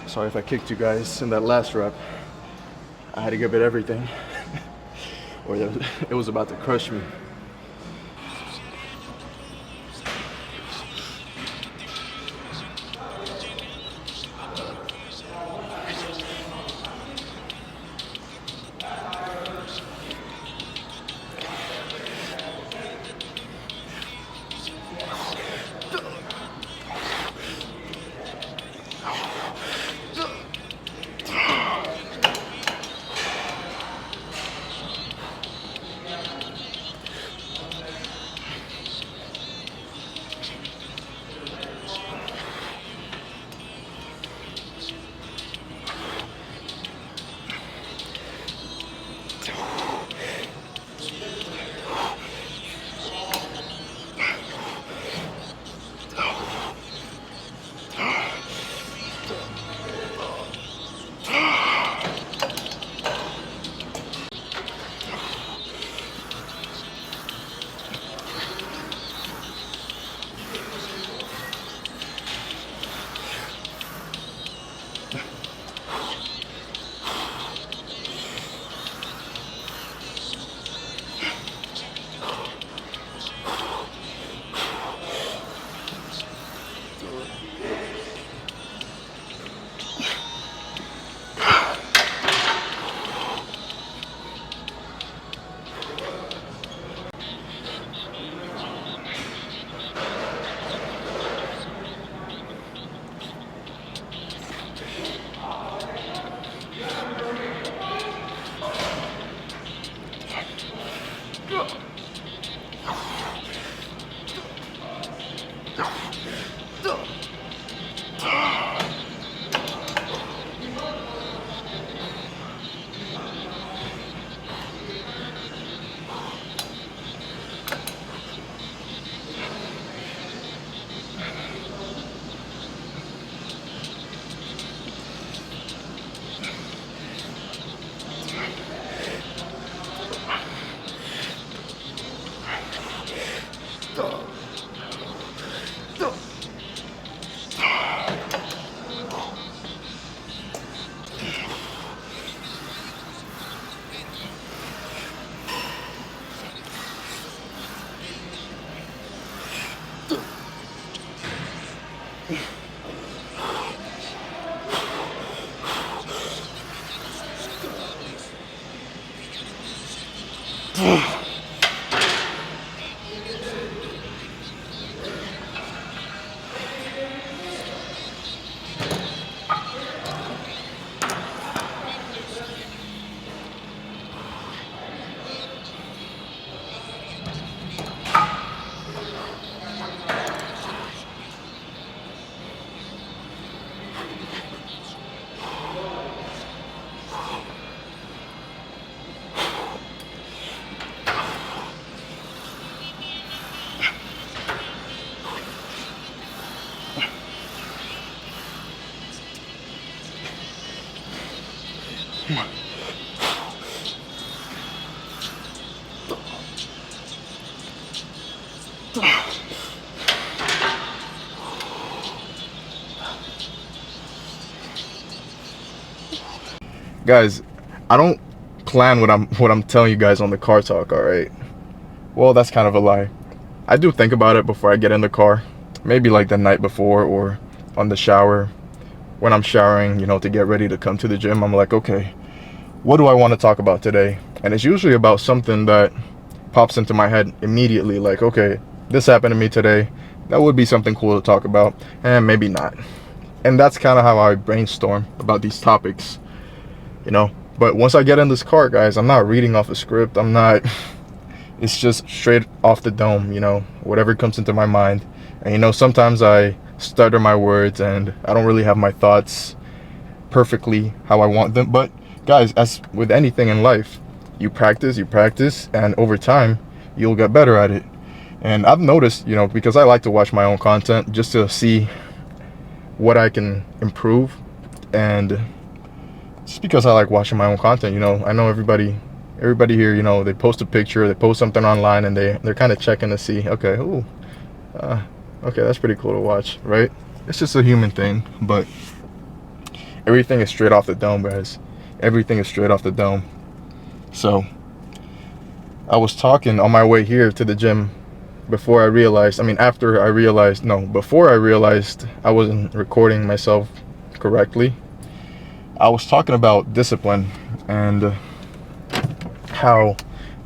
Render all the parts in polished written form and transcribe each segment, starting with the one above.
Sorry if I kicked you guys in that last rep. I had to give it everything, or it was about to crush me. Guys, I don't plan what I'm telling you guys on the car talk, all right? Well, that's kind of a lie. I do think about it before I get in the car, maybe like the night before or on the shower. When I'm showering, you know, to get ready to come to the gym, I'm like, okay, what do I want to talk about today? And it's usually about something that pops into my head immediately, like, okay, this happened to me today. That would be something cool to talk about, and maybe not. And that's kind of how I brainstorm about these topics, you know. But once I get in this car, guys, I'm not reading off a script. I'm not, it's just straight off the dome, you know, whatever comes into my mind. And, you know, sometimes I stutter my words and I don't really have my thoughts perfectly how I want them. But guys, as with anything in life, you practice, and over time you'll get better at it. And I've noticed, you know, because I like to watch my own content just to see what I can improve, and just because I like watching my own content, you know, I know everybody here, you know, they post a picture, they post something online, and they're kind of checking to see, okay, okay, that's pretty cool to watch, right? It's just a human thing. But everything is straight off the dome, guys. Everything is straight off the dome. So I was talking on my way here to the gym before I realized I wasn't recording myself correctly. I was talking about discipline, and how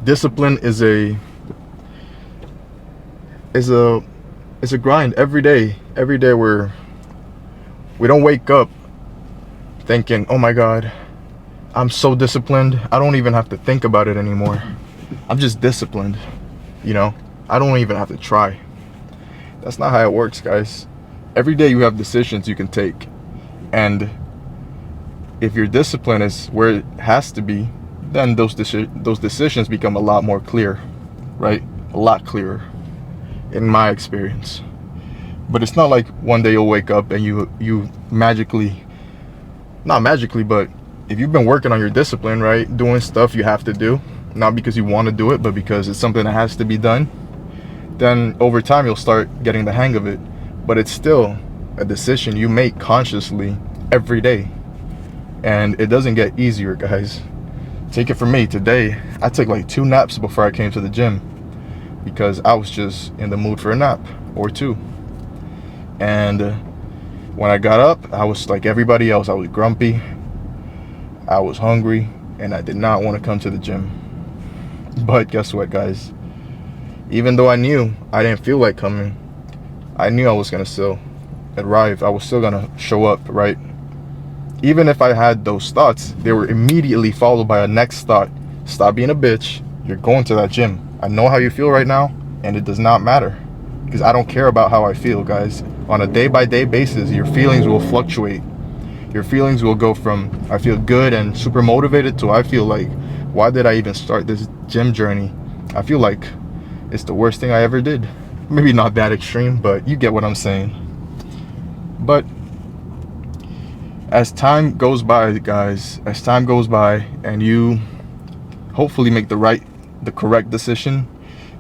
discipline is a grind every day. Every day we don't wake up thinking, oh my God, I'm so disciplined, I don't even have to think about it anymore. I'm just disciplined, you know. I don't even have to try. That's not how it works, guys. Every day you have decisions you can take, and if your discipline is where it has to be, then those decisions become a lot more clear, right? A lot clearer, in my experience. But it's not like one day you'll wake up and you magically, not magically, but if you've been working on your discipline, right, doing stuff you have to do, not because you want to do it, but because it's something that has to be done, then over time you'll start getting the hang of it. But it's still a decision you make consciously every day, and it doesn't get easier, guys. Take it from me, today I took like 2 naps before I came to the gym, because I was just in the mood for a nap or 2. And when I got up, I was like everybody else. I was grumpy, I was hungry, and I did not want to come to the gym. But guess what, guys? Even though I knew I didn't feel like coming, I knew I was gonna still arrive. I was still gonna show up, right? Even if I had those thoughts, they were immediately followed by a next thought. Stop being a bitch. You're going to that gym. I know how you feel right now, and it does not matter, because I don't care about how I feel, guys. On a day-by-day basis, your feelings will fluctuate. Your feelings will go from I feel good and super motivated to I feel like, why did I even start this gym journey? I feel like it's the worst thing I ever did. Maybe not that extreme, but you get what I'm saying. But as time goes by, guys, as time goes by and you hopefully make the correct decision,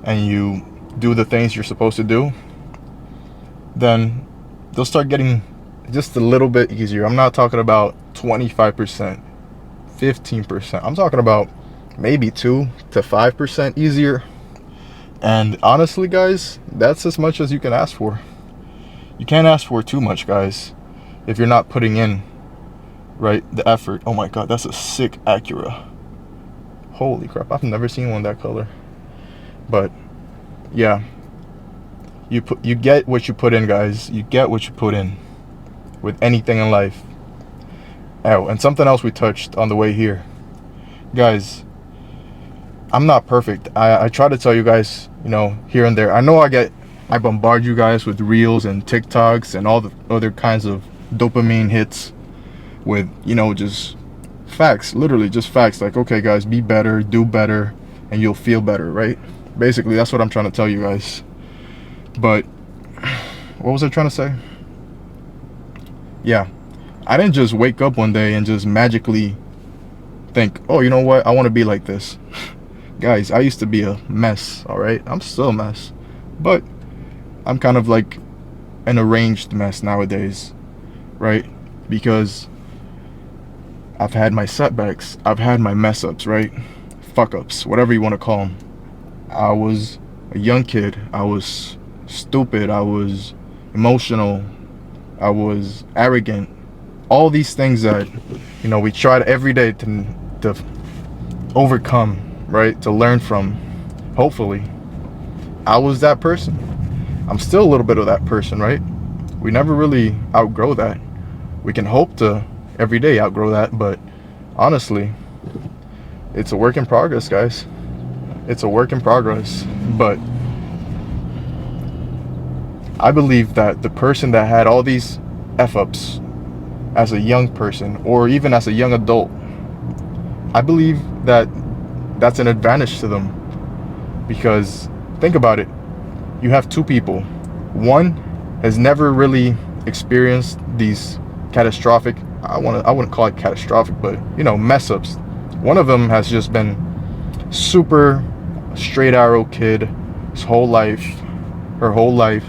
and you do the things you're supposed to do, then they'll start getting just a little bit easier. I'm not talking about 25%, 15%. I'm talking about maybe 2 to 5% easier. And honestly, guys, that's as much as you can ask for. You can't ask for too much, guys, if you're not putting in, right, the effort. Oh my God, that's a sick Acura. Holy crap, I've never seen one that color. But yeah, you get what you put in, guys. You get what you put in with anything in life. Oh, and something else we touched on the way here, guys. I'm not perfect. I try to tell you guys, you know, here and there. I know I bombard you guys with reels and TikToks and all the other kinds of dopamine hits with, you know, just facts, literally just facts. Like, okay, guys, be better, do better, and you'll feel better, right? Basically, that's what I'm trying to tell you guys. But what was I trying to say? Yeah, I didn't just wake up one day and just magically think, oh, you know what, I want to be like this. Guys, I used to be a mess, all right? I'm still a mess, but I'm kind of like an arranged mess nowadays, right? Because I've had my setbacks. I've had my mess ups, right? Fuck ups, whatever you want to call them. I was a young kid. I was stupid. I was emotional. I was arrogant. All these things that, we try every day to overcome, right? To learn from. Hopefully, I was that person. I'm still a little bit of that person, right? We never really outgrow that. We can hope to every day outgrow that, but honestly, it's a work in progress, guys. It's a work in progress. But I believe that the person that had all these F-ups as a young person, or even as a young adult, I believe that that's an advantage to them. Because think about it. You have two people. One has never really experienced these catastrophic, I wouldn't call it catastrophic, but mess ups. One of them has just been super straight arrow kid his whole life, her whole life,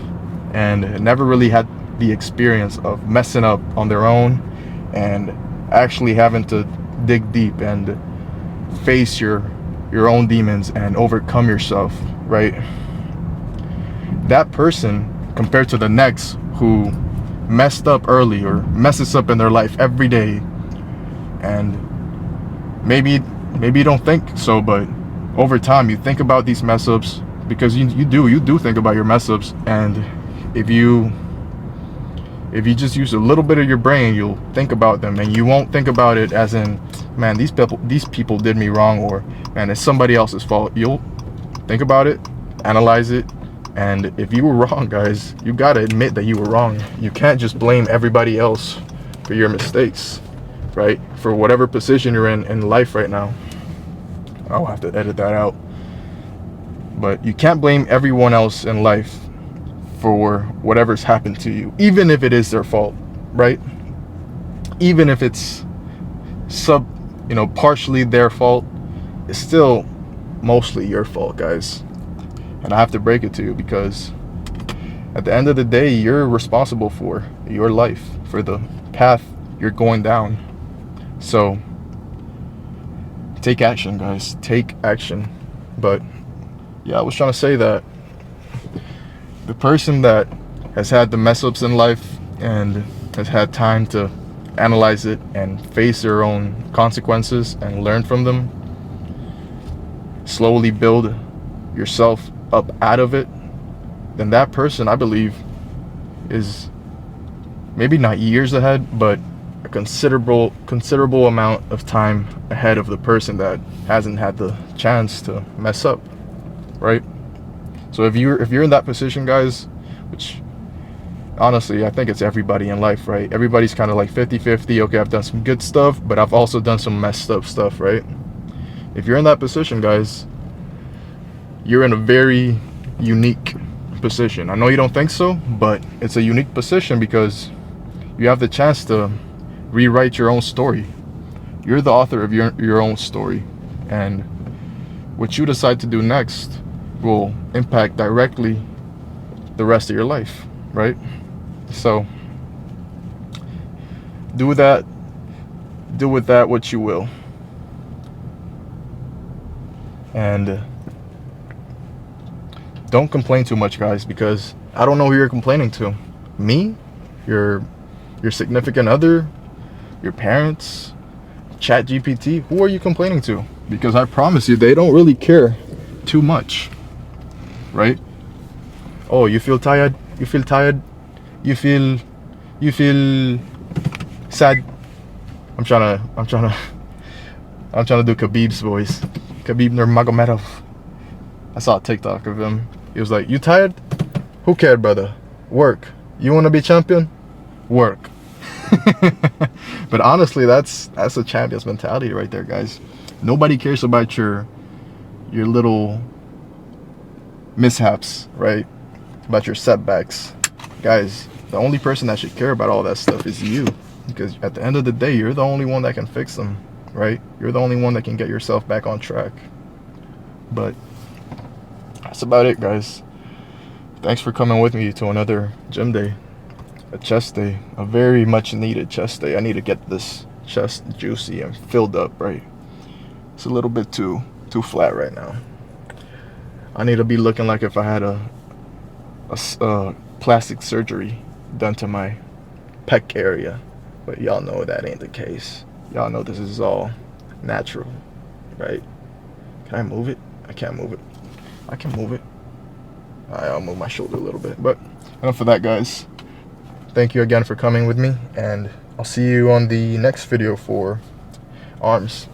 and never really had the experience of messing up on their own and actually having to dig deep and face your own demons and overcome yourself, right? That person compared to the next who messed up early or messes up in their life every day, and maybe you don't think so, but over time you think about these mess ups, because you do think about your mess ups, and if you just use a little bit of your brain, you'll think about them, and you won't think about it as in, man, these people did me wrong, or man, it's somebody else's fault. You'll think about it, analyze it, and if you were wrong, guys, you gotta admit that you were wrong. You can't just blame everybody else for your mistakes, right? For whatever position you're in life right now. I'll have to edit that out. But you can't blame everyone else in life for whatever's happened to you, even if it is their fault, right? Even if it's partially their fault, it's still mostly your fault, guys. And I have to break it to you, because at the end of the day, you're responsible for your life, for the path you're going down. So take action, guys. Take action. But yeah, I was trying to say that the person that has had the mess ups in life and has had time to analyze it and face their own consequences and learn from them, slowly build yourself up out of it, then that person, I believe, is maybe not years ahead, but a considerable amount of time ahead of the person that hasn't had the chance to mess up, right? So if you're in that position, guys, which honestly I think it's everybody in life, right? Everybody's kind of like 50-50. Okay, I've done some good stuff, but I've also done some messed up stuff, right? If you're in that position, guys, you're in a very unique position. I know you don't think so, but it's a unique position because you have the chance to rewrite your own story. You're the author of your own story, and what you decide to do next will impact directly the rest of your life, right? So do with that what you will. And don't complain too much, guys, because I don't know who you're complaining to. Me? Your significant other? Your parents? ChatGPT? Who are you complaining to? Because I promise you, they don't really care too much, right? Oh, you feel tired? You feel tired? You feel sad? I'm trying to do Khabib's voice. Khabib Nurmagomedov. I saw a TikTok of him. He was like, "You tired? Who cared, brother? Work. You want to be champion? Work." But honestly, that's a champion's mentality right there, guys. Nobody cares about your little mishaps, right? About your setbacks. Guys, the only person that should care about all that stuff is you. Because at the end of the day, you're the only one that can fix them, right? You're the only one that can get yourself back on track. But that's about it, guys. Thanks for coming with me to another gym day, a chest day, a very much needed chest day. I need to get this chest juicy and filled up, right? It's a little bit too flat right now. I need to be looking like if I had a plastic surgery done to my pec area, but y'all know that ain't the case. Y'all know this is all natural, right? Can I move it? I can't move it. I can move it. I'll move my shoulder a little bit, but enough of that, guys. Thank you again for coming with me, and I'll see you on the next video for arms.